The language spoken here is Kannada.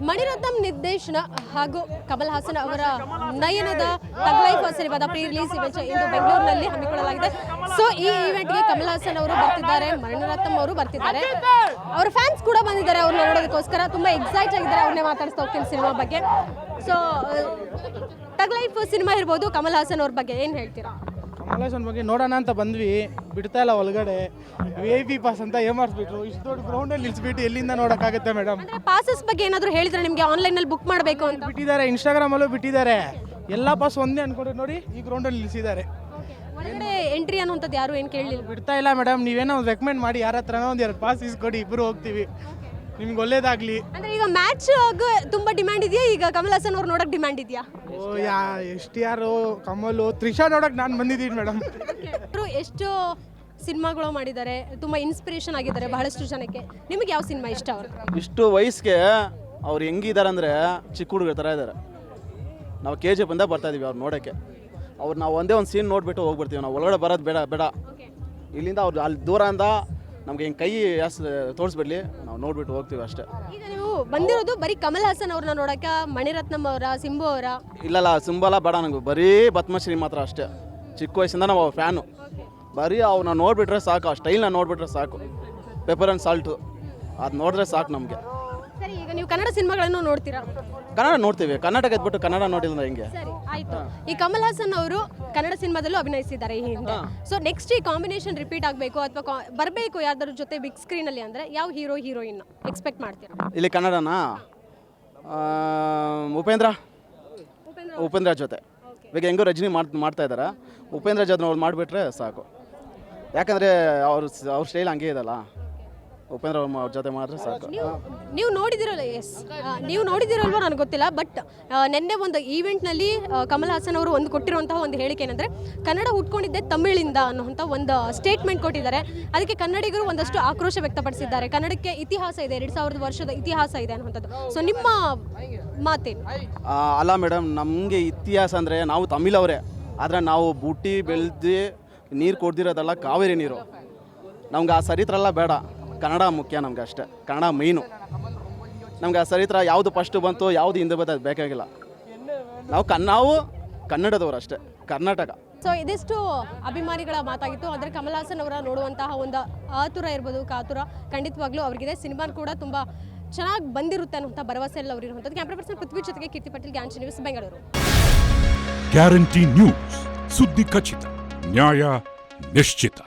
ಮಣಿರತ್ನಂ ನಿರ್ದೇಶನ ಹಾಗೂ ಕಮಲ್ ಹಾಸನ್ ಅವರ ನಯನದ ತಗ್ ಲೈಫ್ ಸಿನಿಮಾದ ಪ್ರೀ ರಿಲೀಸ್ ಇವೆಂಟ್ ಇಂದು ಬೆಂಗಳೂರಿನಲ್ಲಿ ಹಮ್ಮಿಕೊಳ್ಳಲಾಗಿದೆ. ಸೊ ಈ ಇವೆಂಟ್ಗೆ ಕಮಲ್ ಹಾಸನ್ ಅವರು ಬರ್ತಿದ್ದಾರೆ, ಮಣಿರತ್ನಂ ಅವರು ಬರ್ತಿದ್ದಾರೆ, ಅವರ ಫ್ಯಾನ್ಸ್ ಕೂಡ ಬಂದಿದ್ದಾರೆ ಅವ್ರನ್ನ ನೋಡೋದಕ್ಕೋಸ್ಕರ. ತುಂಬಾ ಎಕ್ಸೈಟ್ ಆಗಿದ್ದಾರೆ, ಅವ್ರನ್ನೇ ಮಾತಾಡಿಸ್ತಾ ಹೋಗ್ತೀನಿ ಸಿನಿಮಾ ಬಗ್ಗೆ. ಸೊ ತಗ್ ಲೈಫ್ ಸಿನಿಮಾ ಇರ್ಬೋದು, ಕಮಲ್ ಹಾಸನ್ ಅವ್ರ ಬಗ್ಗೆ ಏನು ಹೇಳ್ತೀರಾ? ಕಮಲ್ ಹಾಸನ್ ಬಗ್ಗೆ ನೋಡೋಣ ಅಂತ ಬಂದ್ವಿ, ಬಿಡ್ತಾ ಇಲ್ಲ ಒಳಗಡೆ. VIP ಪಾಸ್ ಅಂತ ಏಮಾರಿಸ್ಬಿಟ್ರು, ಇಷ್ಟು ದೊಡ್ಡ ಗ್ರೌಂಡಲ್ಲಿ ನಿಲ್ಸ್ಬಿಟ್ಟು ಎಲ್ಲಿಂದ ನೋಡೋಕ್ಕಾಗುತ್ತೆ ಮೇಡಮ್? ಅಂದ್ರೆ ಪಾಸಸ್ ಬಗ್ಗೆ ಏನಾದರೂ ಹೇಳಿದ್ರೆ ನಿಮಗೆ ಆನ್ಲೈನಲ್ಲಿ ಬುಕ್ ಮಾಡಬೇಕು ಅಂತ ಬಿಟ್ಟಿದ್ದಾರೆ, ಇನ್ಸ್ಟಾಗ್ರಾಮಲ್ಲೂ ಬಿಟ್ಟಿದ್ದಾರೆ. ಎಲ್ಲ ಪಾಸ್ ಒಂದೇ ಅನ್ಕೊಂಡ್ರೆ ನೋಡಿ ಈ ಗ್ರೌಂಡಲ್ಲಿ ನಿಲ್ಲಿಸಿದ್ದಾರೆ. ಹೊರಗಡೆ ಎಂಟ್ರಿ ಅನ್ನುವಂಥದ್ದು ಯಾರು ಏನು ಕೇಳಲಿಲ್ಲ. ಬಿಡ್ತಾ ಇಲ್ಲ ಮೇಡಮ್, ನೀವೇನೋ ಒಂದು ರೆಕಮೆಂಡ್ ಮಾಡಿ, ಯಾರ ಹತ್ರನೋ ಒಂದು 2 ಪಾಸ್ ಇಸ್ಕೊಡಿ, ಇಬ್ಬರು ಹೋಗ್ತೀವಿ, ನಿಮ್ಗೆ ಒಳ್ಳೇದಾಗಲಿ. ಅಂದ್ರೆ ಈಗ ಮ್ಯಾಚ್ ತುಂಬಾ ಡಿಮ್ಯಾಂಡ್ ಇದೆಯಾ? ಈಗ ಕಮಲ್ ಹಾಸನ್ ಅವ್ರು ನೋಡಕ್ ಡಿಮ್ಯಾಂಡ್ ಇದೆಯಾ? ಓ STR, ಕಮಲು, ತ್ರಿಷಾ ನೋಡೋಕೆ ನಾನು ಬಂದಿದ್ದೀನಿ ಮೇಡಮ್. ಎಷ್ಟು ಸಿನಿಮಾಗಳು ಮಾಡಿದ್ದಾರೆ, ತುಂಬಾ ಇನ್ಸ್ಪಿರೇಷನ್ ಆಗಿದ್ದಾರೆ ಬಹಳಷ್ಟು ಜನಕ್ಕೆ. ನಿಮಗೆ ಯಾವ ಸಿನಿಮಾ ಇಷ್ಟ ಅವರು? ಇಷ್ಟು ವಯಸ್ಸಿಗೆ ಅವ್ರು ಹೆಂಗಿದ್ದಾರೆ ಅಂದರೆ ಚಿಕ್ಕ ಹುಡುಗರ ಥರ ಇದ್ದಾರೆ. ನಾವು KGF ಬಂದ ಬರ್ತಾ ಇದೀವಿ ಅವ್ರು ನೋಡೋಕ್ಕೆ. ಅವ್ರು ನಾವು ಒಂದೇ ಒಂದು ಸೀನ್ ನೋಡಿಬಿಟ್ಟು ಹೋಗ್ಬಿಡ್ತೀವಿ, ನಾವು ಒಳಗಡೆ ಬರೋದು ಬೇಡ. ಇಲ್ಲಿಂದ ಅವ್ರು ಅಲ್ಲಿ ದೂರದಿಂದ ನಮ್ಗೆ ಹಿಂಗೆ ಕೈ ತೋರಿಸ್ಬಿಡ್ಲಿ, ನಾವು ನೋಡ್ಬಿಟ್ಟು ಹೋಗ್ತೀವಿ ಅಷ್ಟೇ. ಈಗ ನೀವು ಬಂದಿರೋದು ಬರೀ ಕಮಲ್ ಹಾಸನ್ ಅವ್ರನ್ನ ನೋಡಕ್ಕೆ, ಮಣಿರತ್ನಂ ಅವರ, ಸಿಂಬು ಅವರ? ಇಲ್ಲ ಸಿಂಬಲ ಬೇಡ, ನನಗೆ ಬರೀ ಪದ್ಮಶ್ರೀ ಮಾತ್ರ ಅಷ್ಟೇ. ಚಿಕ್ಕ ವಯಸ್ಸಿಂದ ನಾವು ಅವ್ರ ಫ್ಯಾನು. ಬರೀ ಅವ್ರನ್ನ ನೋಡಿಬಿಟ್ರೆ ಸಾಕು, ಆ ಸ್ಟೈಲ್ನ ನೋಡಿಬಿಟ್ರೆ ಸಾಕು. ಪೆಪ್ಪರ್ ಆ್ಯಂಡ್ ಸಾಲ್ಟು ಅದು ನೋಡಿದ್ರೆ ಸಾಕು ನಮಗೆ. ಸರಿ, ಈಗ ನೀವು ಕನ್ನಡ ಸಿನಿಮಾಗಳನ್ನು ನೋಡ್ತೀರಾ? ಕನ್ನಡ ನೋಡ್ತೀವಿ, ಕರ್ನಾಟಕ ಎದ್ಬಿಟ್ಟು ಕನ್ನಡ ನೋಡಿಲ್ಲ ಹೆಂಗೆ? ಸರಿ, ಆಯ್ತು. ಈ ಕಮಲ್ ಹಾಸನ್ ಅವರು ಕನ್ನಡ ಸಿನಿಮಾದಲ್ಲೂ ಅಭಿನಯಿಸಿದ್ದಾರೆ ಈ ಹಿಂದೆ. ಸೊ ನೆಕ್ಸ್ಟ್ ಈ ಕಾಂಬಿನೇಷನ್ ರಿಪೀಟ್ ಆಗಬೇಕು ಅಥವಾ ಬರಬೇಕು ಯಾರ್ದಾರ ಜೊತೆ ಬಿಗ್ ಸ್ಕ್ರೀನ್ ಅಲ್ಲಿ ಅಂದ್ರೆ ಯಾವ ಹೀರೋ ಹೀರೋಯಿನ್ ಎಕ್ಸ್ಪೆಕ್ಟ್ ಮಾಡ್ತೀರಾ? ಇಲ್ಲಿ ಕನ್ನಡನಾ? ಉಪೇಂದ್ರ ಜೊತೆ. ಈಗ ಹೆಂಗೋ ರಜನಿ ಮಾಡ್ತಾ ಇದ್ದಾರೆ, ಉಪೇಂದ್ರ ಜೊತೆ ಅವ್ರು ಮಾಡಿಬಿಟ್ರೆ ಸಾಕು. ಯಾಕಂದರೆ ಅವ್ರ ಸ್ಟೈಲ್ ಹಂಗೆ ಇದಲ್ಲ, ಉಪೇಂದ್ರ ಅವ್ರ ಜೊತೆ ಮಾಡಿದ್ರೆ ಸಾಕು. ನೀವು ನೋಡಿದಿರಲ್ಲ? ಎಸ್, ನೀವು ನೋಡಿದಿರಲ್ವೋ ನನಗೆ ಗೊತ್ತಿಲ್ಲ. ಬಟ್ ನಿನ್ನೆ ಒಂದು ಈವೆಂಟ್ನಲ್ಲಿ ಕಮಲ್ ಹಾಸನ್ ಅವರು ಒಂದು ಕೊಟ್ಟಿರುವಂತಹ ಒಂದು ಹೇಳಿಕೆ ಏನಂದರೆ, ಕನ್ನಡ ಹುಟ್ಕೊಂಡಿದ್ದೆ ತಮಿಳಿಂದ ಅನ್ನುವಂಥ ಒಂದು ಸ್ಟೇಟ್ಮೆಂಟ್ ಕೊಟ್ಟಿದ್ದಾರೆ. ಅದಕ್ಕೆ ಕನ್ನಡಿಗರು ಒಂದಷ್ಟು ಆಕ್ರೋಶ ವ್ಯಕ್ತಪಡಿಸಿದ್ದಾರೆ. ಕನ್ನಡಕ್ಕೆ ಇತಿಹಾಸ ಇದೆ, 2000 ವರ್ಷದ ಇತಿಹಾಸ ಇದೆ ಅನ್ನುವಂಥದ್ದು. ಸೊ ನಿಮ್ಮ ಮಾತೇನು? ಅಲ್ಲ ಮೇಡಮ್, ನಮಗೆ ಇತಿಹಾಸ ಅಂದರೆ ನಾವು ತಮಿಳವರೇ, ಆದರೆ ನಾವು ಬುಟ್ಟಿ ಬೆಳೆದು ನೀರು ಕೊಡ್ದಿರೋದಲ್ಲ ಕಾವೇರಿ ನೀರು. ನಮ್ಗೆ ಆ ಚರಿತ್ರೆಲ್ಲ ಬೇಡ, ಕನ್ನಡ ಮುಖ್ಯ ನಮ್ಗೆ ಅಷ್ಟೇ. ಕನ್ನಡ ಮೈನು ನಮ್ಗೆ. ಆ ಚರಿತ್ರೆ ಯಾವುದು ಫಸ್ಟು ಬಂತು, ಯಾವುದು ಹಿಂದೆ ಬಂತು, ಅದು ಬೇಕಾಗಿಲ್ಲ. ನಾವು ಕನ್ನಡದವರು ಅಷ್ಟೇ, ಕರ್ನಾಟಕ. ಸೊ ಇದಿಷ್ಟು ಅಭಿಮಾನಿಗಳ ಮಾತಾಗಿತ್ತು. ಆದರೆ ಕಮಲ್ ಹಾಸನ್ ಅವರ ನೋಡುವಂತಹ ಒಂದು ಆತುರ ಇರ್ಬೋದು, ಕಾತುರ ಖಂಡಿತವಾಗ್ಲೂ ಅವ್ರಿಗಿದೆ. ಸಿನಿಮಾ ಕೂಡ ತುಂಬ ಚೆನ್ನಾಗಿ ಬಂದಿರುತ್ತೆ ಅನ್ನುವಂಥ ಭರವಸೆ ಎಲ್ಲ ಅವ್ರು ಇರುವಂಥದ್ದು. ಕ್ಯಾಮ್ರಾ ಪರ್ಸನ್ ಪೃಥ್ವಿ ಜೊತೆಗೆ Keerthi Patel, guarantee news, Bengaluru. Guarantee news, ಸುದ್ದಿ ಖಚಿತ, ನ್ಯಾಯ ನಿಶ್ಚಿತ.